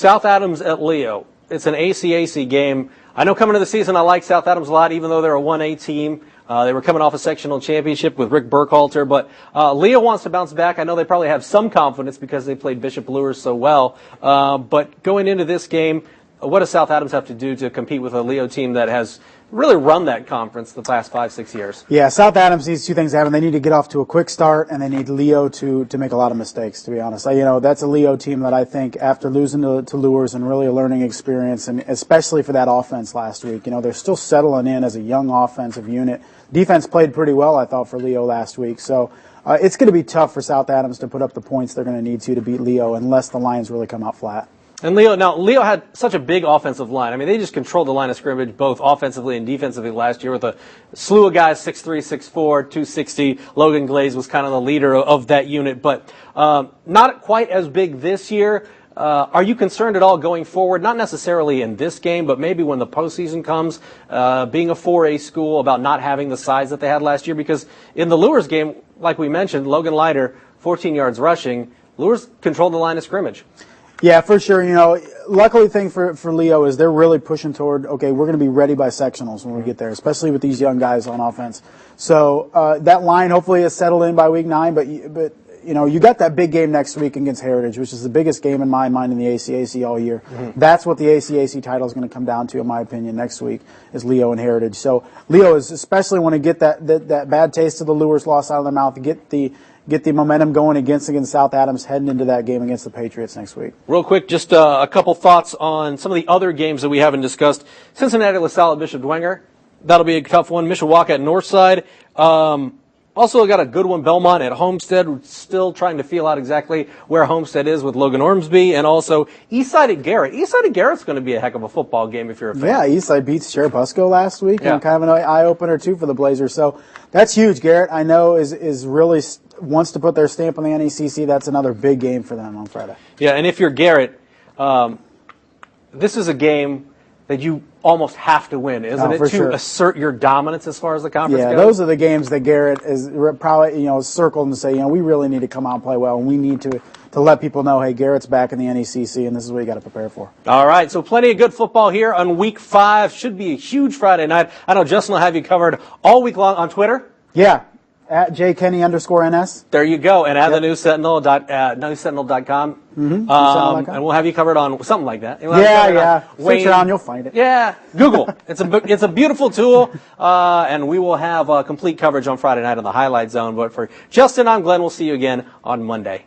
South Adams at Leo. It's an ACAC game. I know coming into the season I like South Adams a lot, even though they're a 1A team. They were coming off a sectional championship with Rick Burkhalter, but Leo wants to bounce back. I know they probably have some confidence because they played Bishop Luers so well. But going into this game, what does South Adams have to do to compete with a Leo team that has really run that conference the past 5-6 years? Yeah, South Adams needs two things to happen. They need to get off to a quick start, and they need Leo to make a lot of mistakes, to be honest. That's a Leo team that I think after losing to Luers and really a learning experience, and especially for that offense last week, they're still settling in as a young offensive unit. Defense played pretty well, I thought, for Leo last week. So it's going to be tough for South Adams to put up the points they're going to need to beat Leo unless the Lions really come out flat. And Leo had such a big offensive line. I mean, they just controlled the line of scrimmage both offensively and defensively last year with a slew of guys, 6'3", 6'4", 260. Logan Glaze was kind of the leader of that unit, but not quite as big this year. Are you concerned at all going forward, not necessarily in this game, but maybe when the postseason comes, being a 4A school, about not having the size that they had last year? Because in the Luers game, like we mentioned, Logan Leiter, 14 yards rushing. Luers controlled the line of scrimmage. Yeah, for sure. Luckily thing for Leo is they're really pushing toward, okay, we're going to be ready by sectionals when we get there, especially with these young guys on offense. So that line hopefully is settled in by week 9, but you got that big game next week against Heritage, which is the biggest game in my mind in the ACAC all year. Mm-hmm. That's what the ACAC title is going to come down to, in my opinion, next week is Leo and Heritage. So Leo is especially want to get that bad taste of the Luers loss out of their mouth, get the momentum going against South Adams heading into that game against the Patriots next week. Real quick, just a couple thoughts on some of the other games that we haven't discussed. Cincinnati LaSalle at Bishop Dwenger. That'll be a tough one. Mishawaka at Northside. Also got a good one, Belmont at Homestead. We're still trying to feel out exactly where Homestead is with Logan Ormsby. And also Eastside at Garrett. Eastside at Garrett's going to be a heck of a football game if you're a fan. Yeah, Eastside beats Cherubusco last week, and kind of an eye-opener, too, for the Blazers. So that's huge. Garrett, I know, is really wants to put their stamp on the NECC. That's another big game for them on Friday. Yeah, and if you're Garrett, this is a game that you almost have to win, isn't it, to assert your dominance as far as the conference goes? Yeah, those are the games that Garrett is probably circled and say, we really need to come out and play well, and we need to let people know, hey, Garrett's back in the NECC, and this is what you got to prepare for. All right, so plenty of good football here on Week 5. Should be a huge Friday night. I know Justin will have you covered all week long on Twitter. Yeah. At JKenny_NS. There you go. And at the newsentinel.com. Mm-hmm. And we'll have you covered on something like that. Search around, you'll find it. Yeah. Google. It's a beautiful tool. And we will have complete coverage on Friday night on the Highlight Zone. But for Justin, I'm Glenn. We'll see you again on Monday.